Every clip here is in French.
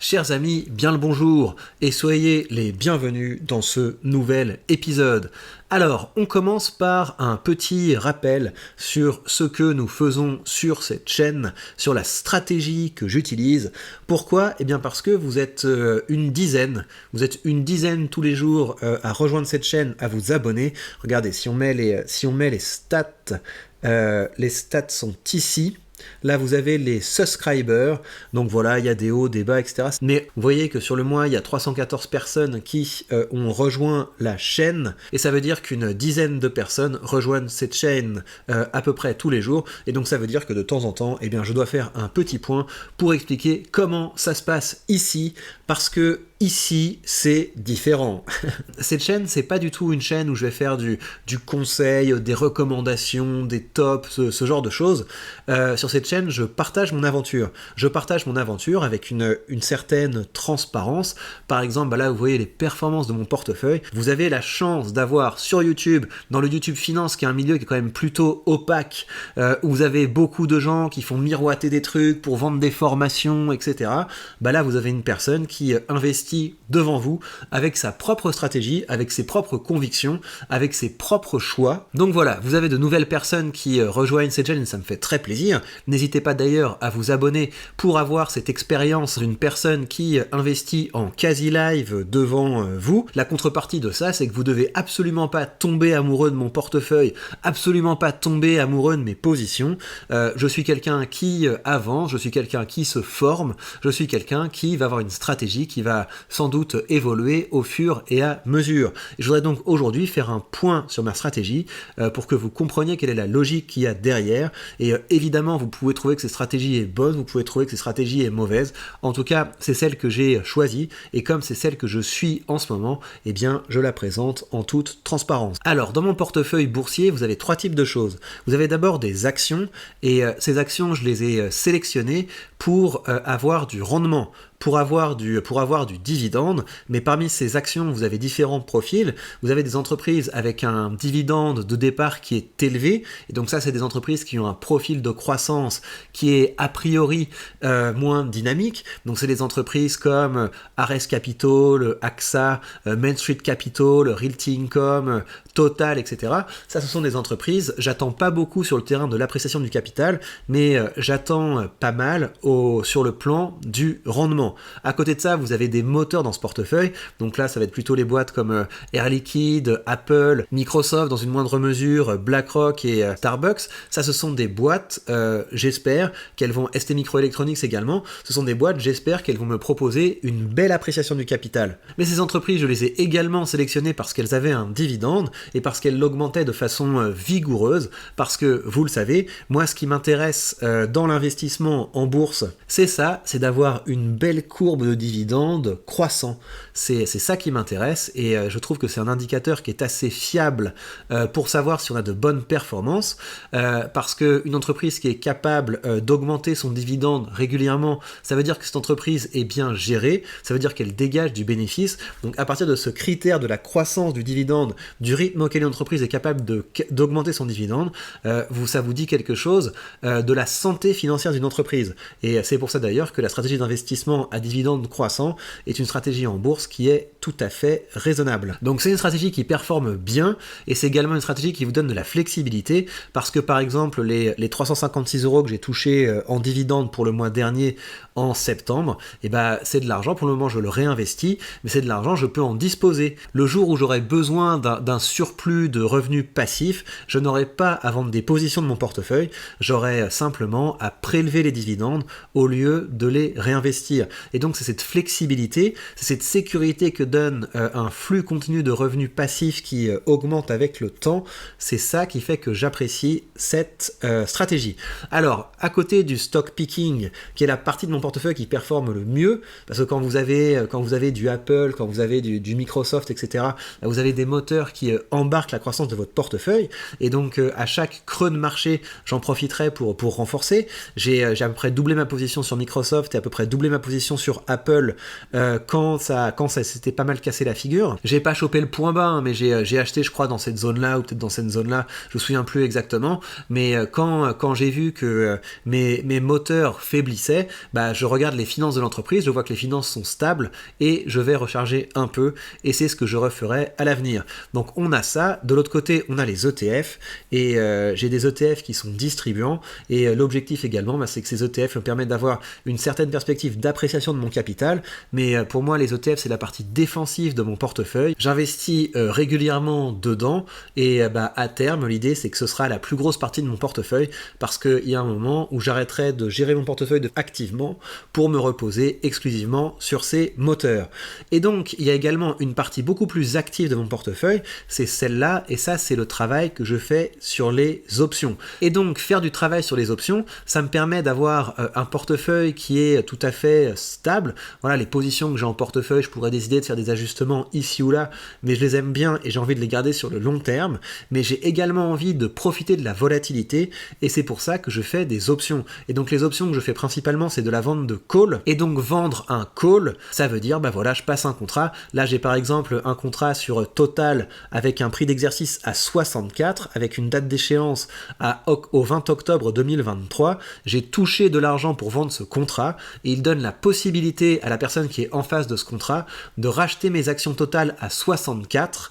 Chers amis, bien le bonjour et soyez les bienvenus dans ce nouvel épisode. Alors, on commence par un petit rappel sur ce que nous faisons sur cette chaîne, sur la stratégie que j'utilise. Pourquoi ? Eh bien parce que vous êtes une dizaine tous les jours à rejoindre cette chaîne, à vous abonner. Regardez, si on met les stats, les stats sont ici. Là, vous avez les subscribers, donc voilà, il y a des hauts, des bas, etc. Mais vous voyez que sur le mois, il y a 314 personnes qui ont rejoint la chaîne, et ça veut dire qu'une dizaine de personnes rejoignent cette chaîne à peu près tous les jours, et donc ça veut dire que de temps en temps, eh bien, je dois faire un petit point pour expliquer comment ça se passe ici, parce que ici, c'est différent. Cette chaîne, c'est pas du tout une chaîne où je vais faire du conseil, des recommandations, des tops, ce genre de choses. Sur cette chaîne, je partage mon aventure. Je partage mon aventure avec une certaine transparence. Par exemple, là, vous voyez les performances de mon portefeuille. Vous avez la chance d'avoir sur YouTube, dans le YouTube Finance, qui est un milieu qui est quand même plutôt opaque, où vous avez beaucoup de gens qui font miroiter des trucs pour vendre des formations, etc. Là, vous avez une personne qui investit devant vous avec sa propre stratégie, avec ses propres convictions, avec ses propres choix. Donc voilà, vous avez de nouvelles personnes qui rejoignent cette chaîne et ça me fait très plaisir. N'hésitez pas d'ailleurs à vous abonner pour avoir cette expérience d'une personne qui investit en quasi live devant vous. La contrepartie de ça, c'est que vous devez absolument pas tomber amoureux de mon portefeuille, absolument pas tomber amoureux de mes positions. Je suis quelqu'un qui avance, je suis quelqu'un qui se forme, je suis quelqu'un qui va avoir une stratégie qui va sans doute évoluer au fur et à mesure. Et je voudrais donc aujourd'hui faire un point sur ma stratégie pour que vous compreniez quelle est la logique qu'il y a derrière. Et évidemment, vous pouvez trouver que cette stratégie est bonne, vous pouvez trouver que cette stratégie est mauvaise. En tout cas, c'est celle que j'ai choisie et comme c'est celle que je suis en ce moment, eh bien, je la présente en toute transparence. Alors, dans mon portefeuille boursier, vous avez trois types de choses. Vous avez d'abord des actions et ces actions, je les ai sélectionnées pour avoir du rendement, pour avoir du dividende, mais parmi ces actions, vous avez différents profils. Vous avez des entreprises avec un dividende de départ qui est élevé, et donc ça, c'est des entreprises qui ont un profil de croissance qui est a priori moins dynamique. Donc c'est des entreprises comme Ares Capital, AXA, Main Street Capital, Realty Income, Total, etc. Ça, ce sont des entreprises, j'attends pas beaucoup sur le terrain de l'appréciation du capital, mais j'attends pas mal sur le plan du rendement. À côté de ça, vous avez des moteurs dans ce portefeuille, donc là, ça va être plutôt les boîtes comme Air Liquide, Apple, Microsoft, dans une moindre mesure, BlackRock et Starbucks. Ça, ce sont des boîtes, j'espère qu'elles vont, ST Microelectronics également, ce sont des boîtes, j'espère qu'elles vont me proposer une belle appréciation du capital. Mais ces entreprises, je les ai également sélectionnées parce qu'elles avaient un dividende et parce qu'elles l'augmentaient de façon vigoureuse, parce que, vous le savez, moi, ce qui m'intéresse dans l'investissement en bourse, c'est ça, c'est d'avoir une belle courbe de dividendes croissant. C'est ça qui m'intéresse et je trouve que c'est un indicateur qui est assez fiable pour savoir si on a de bonnes performances parce qu'une entreprise qui est capable d'augmenter son dividende régulièrement, ça veut dire que cette entreprise est bien gérée, ça veut dire qu'elle dégage du bénéfice. Donc à partir de ce critère de la croissance du dividende, du rythme auquel une entreprise est capable d'augmenter son dividende, ça vous dit quelque chose de la santé financière d'une entreprise. Et c'est pour ça d'ailleurs que la stratégie d'investissement à dividende croissant est une stratégie en bourse qui est tout à fait raisonnable. Donc c'est une stratégie qui performe bien et c'est également une stratégie qui vous donne de la flexibilité parce que par exemple les 356 € que j'ai touchés en dividende pour le mois dernier en septembre, et c'est de l'argent, pour le moment je le réinvestis, mais c'est de l'argent, je peux en disposer. Le jour où j'aurai besoin d'un surplus de revenus passifs, je n'aurai pas à vendre des positions de mon portefeuille, j'aurai simplement à prélever les dividendes au lieu de les réinvestir. Et donc c'est cette flexibilité, c'est cette sécurité que donne un flux continu de revenus passifs qui augmente avec le temps, c'est ça qui fait que j'apprécie cette stratégie. Alors, à côté du stock picking, qui est la partie de mon portefeuille qui performe le mieux, parce que quand vous avez du Apple, quand vous avez du Microsoft, etc., vous avez des moteurs qui embarquent la croissance de votre portefeuille, et donc à chaque creux de marché, j'en profiterai pour renforcer. J'ai à peu près doublé ma position sur Microsoft et à peu près doublé ma position sur Apple quand ça s'était pas mal cassé la figure. J'ai pas chopé le point bas, hein, mais j'ai acheté, je crois, dans cette zone-là, ou peut-être dans cette zone-là, je me souviens plus exactement, mais quand j'ai vu que mes moteurs faiblissaient, bah, je regarde les finances de l'entreprise, je vois que les finances sont stables, et je vais recharger un peu, et c'est ce que je referai à l'avenir. Donc on a ça, de l'autre côté, on a les ETF, et j'ai des ETF qui sont distribuants, et l'objectif également, bah, c'est que ces ETF me permettent d'avoir une certaine perspective d'appréciation de mon capital, mais pour moi les ETF c'est la partie défensive de mon portefeuille. J'investis régulièrement dedans et bah, à terme l'idée c'est que ce sera la plus grosse partie de mon portefeuille parce qu'il y a un moment où j'arrêterai de gérer mon portefeuille activement pour me reposer exclusivement sur ces moteurs. Et donc il y a également une partie beaucoup plus active de mon portefeuille, c'est celle-là, et ça c'est le travail que je fais sur les options. Et donc faire du travail sur les options, ça me permet d'avoir un portefeuille qui est tout à fait stable. Voilà, les positions que j'ai en portefeuille, je pourrais décider de faire des ajustements ici ou là, mais je les aime bien et j'ai envie de les garder sur le long terme. Mais j'ai également envie de profiter de la volatilité et c'est pour ça que je fais des options. Et donc les options que je fais principalement, c'est de la vente de call. Et donc vendre un call, ça veut dire, bah voilà, je passe un contrat. Là, j'ai par exemple un contrat sur Total avec un prix d'exercice à 64, avec une date d'échéance au 20 octobre 2023. J'ai touché de l'argent pour vendre ce contrat et il donne la possibilité à la personne qui est en face de ce contrat de racheter mes actions totales à 64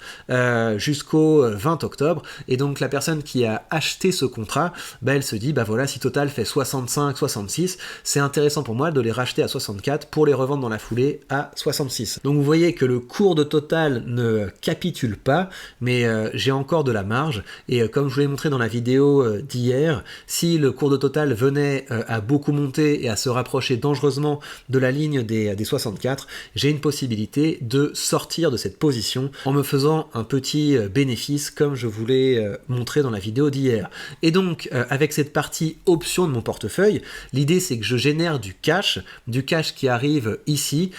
jusqu'au 20 octobre. Et donc la personne qui a acheté ce contrat, bah, elle se dit, bah voilà, si Total fait 65, 66, c'est intéressant pour moi de les racheter à 64 pour les revendre dans la foulée à 66. Donc vous voyez que le cours de Total ne capitule pas, mais j'ai encore de la marge. Et comme je vous l'ai montré dans la vidéo d'hier, si le cours de Total venait à beaucoup monter et à se rapprocher dangereusement de la ligne des 64, j'ai une possibilité de sortir de cette position en me faisant un petit bénéfice comme je vous l'ai montré dans la vidéo d'hier. Et donc avec cette partie option de mon portefeuille, l'idée c'est que je génère du cash qui arrive ici.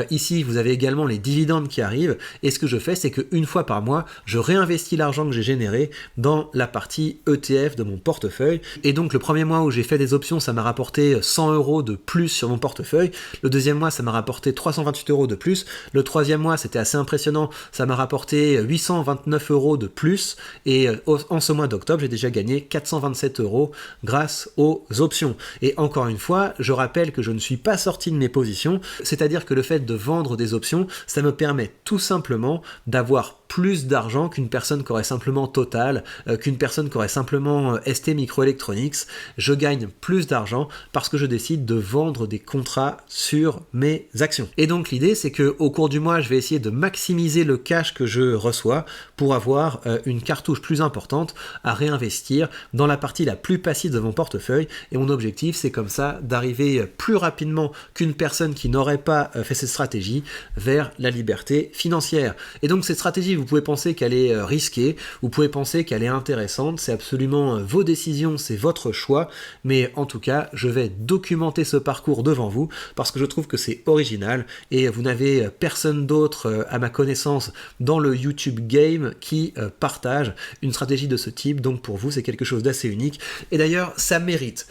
Ici vous avez également les dividendes qui arrivent et ce que je fais c'est qu'une fois par mois je réinvestis l'argent que j'ai généré dans la partie ETF de mon portefeuille. Et donc le premier mois où j'ai fait des options, ça m'a rapporté 100 € de plus sur mon portefeuille. Le deuxième mois, ça m'a rapporté 328 € de plus. Le troisième mois, c'était assez impressionnant, ça m'a rapporté 829 € de plus. Et en ce mois d'octobre, j'ai déjà gagné 427 € grâce aux options. Et encore une fois, je rappelle que je ne suis pas sorti de mes positions, c'est-à-dire que le fait de vendre des options, ça me permet tout simplement d'avoir plus d'argent qu'une personne qui aurait simplement Total, qu'une personne qui aurait simplement ST Microelectronics. Je gagne plus d'argent parce que je décide de vendre des contrats sur mes actions. Et donc l'idée c'est que au cours du mois, je vais essayer de maximiser le cash que je reçois pour avoir une cartouche plus importante à réinvestir dans la partie la plus passive de mon portefeuille. Et mon objectif c'est comme ça d'arriver plus rapidement qu'une personne qui n'aurait pas fait cette stratégie vers la liberté financière. Et donc cette stratégie, vous pouvez penser qu'elle est risquée, vous pouvez penser qu'elle est intéressante, c'est absolument vos décisions, c'est votre choix, mais en tout cas, je vais documenter ce parcours devant vous parce que je trouve que c'est original et vous n'avez personne d'autre à ma connaissance dans le YouTube game qui partage une stratégie de ce type, donc pour vous, c'est quelque chose d'assez unique. Et d'ailleurs, ça mérite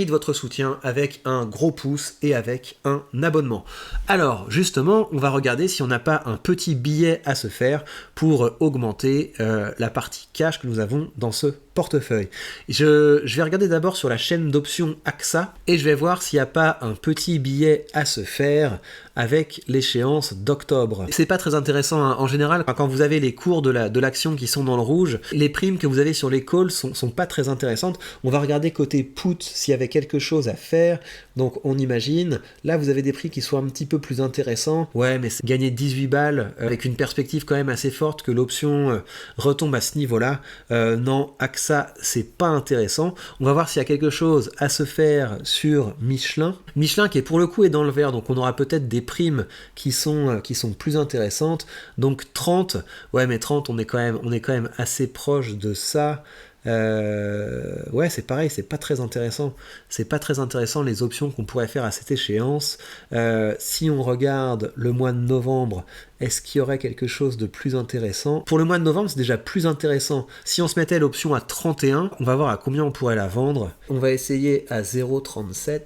votre soutien avec un gros pouce et avec un abonnement. Alors, justement, on va regarder si on n'a pas un petit billet à se faire pour augmenter la partie cash que nous avons dans ce portefeuille. Je vais regarder d'abord sur la chaîne d'options AXA et je vais voir s'il n'y a pas un petit billet à se faire avec l'échéance d'octobre. C'est pas très intéressant hein. En général, quand vous avez les cours de l'action qui sont dans le rouge, les primes que vous avez sur les calls sont pas très intéressantes. On va regarder côté put s'il y avait quelque chose à faire. Donc on imagine, là vous avez des prix qui sont un petit peu plus intéressants. Ouais, mais c'est gagner 18 balles avec une perspective quand même assez forte que l'option retombe à ce niveau-là. Non, AXA, c'est pas intéressant. On va voir s'il y a quelque chose à se faire sur Michelin. Michelin qui est pour le coup est dans le vert, donc on aura peut-être des primes qui sont plus intéressantes. Donc 30, ouais mais 30 on est quand même assez proche de ça. Ouais, c'est pareil, c'est pas très intéressant. C'est pas très intéressant les options qu'on pourrait faire à cette échéance. Si on regarde le mois de novembre, est-ce qu'il y aurait quelque chose de plus intéressant? Pour le mois de novembre, c'est déjà plus intéressant. Si on se mettait l'option à 31, on va voir à combien on pourrait la vendre. On va essayer à 0,37.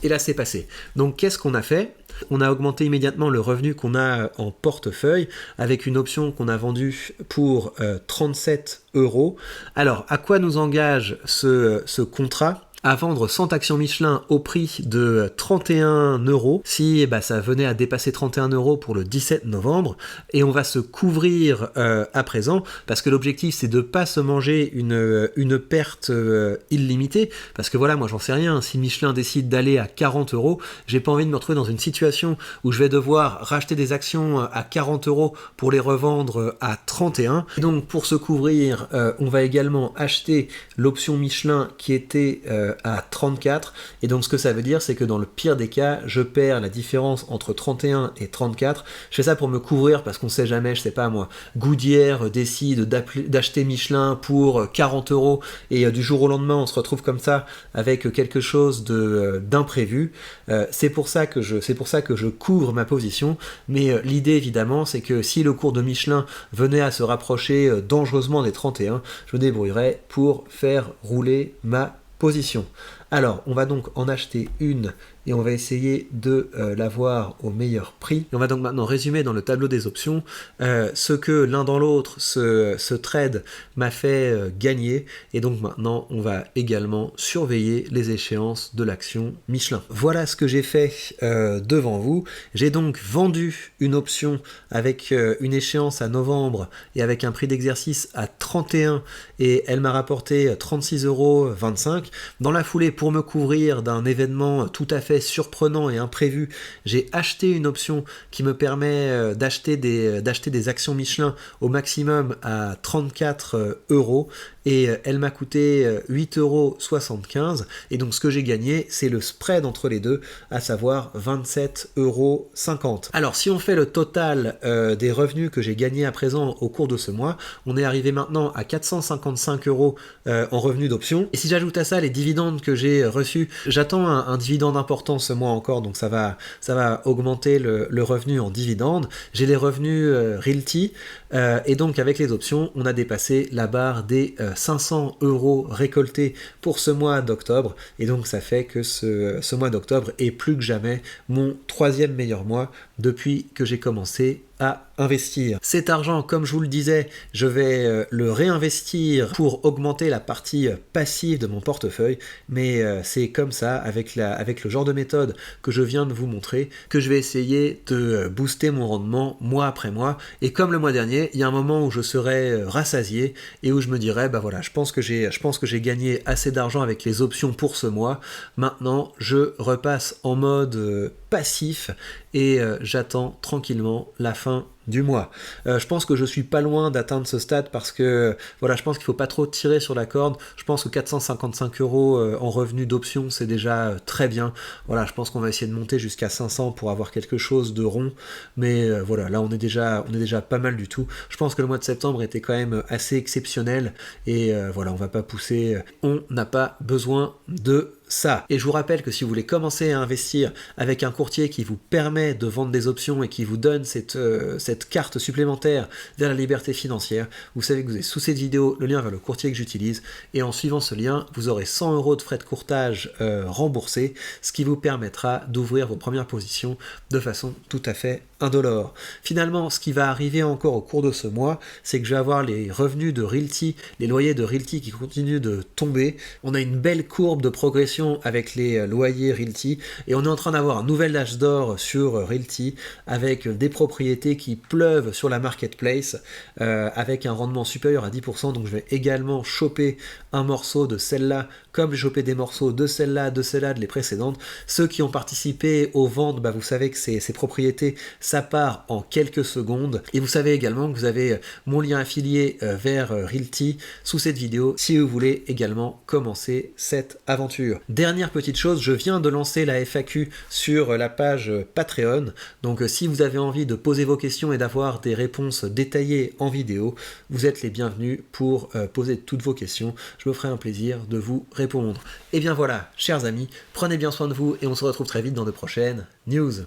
Et là, c'est passé. Donc, qu'est-ce qu'on a fait ? On a augmenté immédiatement le revenu qu'on a en portefeuille avec une option qu'on a vendue pour 37 euros. Alors, à quoi nous engage ce contrat ? À vendre 100 actions Michelin au prix de 31 euros si ça venait à dépasser 31 euros pour le 17 novembre, et on va se couvrir à présent parce que l'objectif c'est de pas se manger une perte illimitée, parce que voilà, moi j'en sais rien, si Michelin décide d'aller à 40 euros, j'ai pas envie de me retrouver dans une situation où je vais devoir racheter des actions à 40 euros pour les revendre à 31. Et donc pour se couvrir, on va également acheter l'option Michelin qui était à 34, et donc ce que ça veut dire c'est que dans le pire des cas je perds la différence entre 31 et 34. Je fais ça pour me couvrir parce qu'on sait jamais, je sais pas moi, Goodyear décide d'acheter Michelin pour 40 euros et du jour au lendemain on se retrouve comme ça avec quelque chose d'imprévu. C'est pour ça que je couvre ma position, mais l'idée évidemment c'est que si le cours de Michelin venait à se rapprocher dangereusement des 31, je me débrouillerai pour faire rouler ma position. Alors, on va donc en acheter une et on va essayer de l'avoir au meilleur prix. Et on va donc maintenant résumer dans le tableau des options ce que l'un dans l'autre, ce trade m'a fait gagner. Et donc maintenant, on va également surveiller les échéances de l'action Michelin. Voilà ce que j'ai fait devant vous. J'ai donc vendu une option avec une échéance à novembre et avec un prix d'exercice à 31, et elle m'a rapporté 36,25 euros. Dans la foulée, pour me couvrir d'un événement tout à fait surprenant et imprévu, j'ai acheté une option qui me permet d'acheter des actions Michelin au maximum à 34 euros, et elle m'a coûté 8,75 euros, et donc ce que j'ai gagné c'est le spread entre les deux, à savoir 27,50 euros. Alors si on fait le total des revenus que j'ai gagnés à présent au cours de ce mois, on est arrivé maintenant à 455 euros en revenus d'options, et si j'ajoute à ça les dividendes que j'ai reçus, j'attends un dividende important ce mois encore, donc ça va augmenter le revenu en dividendes. J'ai les revenus Realty, et donc avec les options on a dépassé la barre des 500 euros récoltés pour ce mois d'octobre, et donc ça fait que ce mois d'octobre est plus que jamais mon 3e meilleur mois depuis que j'ai commencé à investir. Cet argent, comme je vous le disais, je vais le réinvestir pour augmenter la partie passive de mon portefeuille, mais c'est comme ça, avec le genre de méthode que je viens de vous montrer, que je vais essayer de booster mon rendement mois après mois. Et comme le mois dernier, il y a un moment où je serai rassasié et où je me dirai, voilà, je pense que j'ai gagné assez d'argent avec les options pour ce mois. Maintenant, je repasse en mode passif et j'attends tranquillement la fin du mois. Je pense que je suis pas loin d'atteindre ce stade parce que voilà, je pense qu'il faut pas trop tirer sur la corde. Je pense que 455 euros en revenus d'options c'est déjà très bien. Voilà, je pense qu'on va essayer de monter jusqu'à 500 pour avoir quelque chose de rond, mais voilà, là on est déjà pas mal du tout. Je pense que le mois de septembre était quand même assez exceptionnel, et voilà, on va pas pousser, on n'a pas besoin de ça. Et je vous rappelle que si vous voulez commencer à investir avec un courtier qui vous permet de vendre des options et qui vous donne cette carte supplémentaire vers la liberté financière, vous savez que vous avez sous cette vidéo le lien vers le courtier que j'utilise, et en suivant ce lien, vous aurez 100 euros de frais de courtage remboursés, ce qui vous permettra d'ouvrir vos premières positions de façon tout à fait indolore. Finalement, ce qui va arriver encore au cours de ce mois, c'est que je vais avoir les revenus de Realty, les loyers de Realty qui continuent de tomber. On a une belle courbe de progression avec les loyers Realty, et on est en train d'avoir un nouvel âge d'or sur Realty avec des propriétés qui pleuvent sur la marketplace avec un rendement supérieur à 10%. Donc je vais également choper un morceau de celle-là, comme j'ai chopé des morceaux de celle-là, de les précédentes. Ceux qui ont participé aux ventes, vous savez que ces propriétés, ça part en quelques secondes. Et vous savez également que vous avez mon lien affilié vers Realty sous cette vidéo si vous voulez également commencer cette aventure. Dernière petite chose, je viens de lancer la FAQ sur la page Patreon. Donc si vous avez envie de poser vos questions et d'avoir des réponses détaillées en vidéo, vous êtes les bienvenus pour poser toutes vos questions. Je me ferai un plaisir de vous répondre. Et bien voilà, chers amis, prenez bien soin de vous et on se retrouve très vite dans de prochaines news.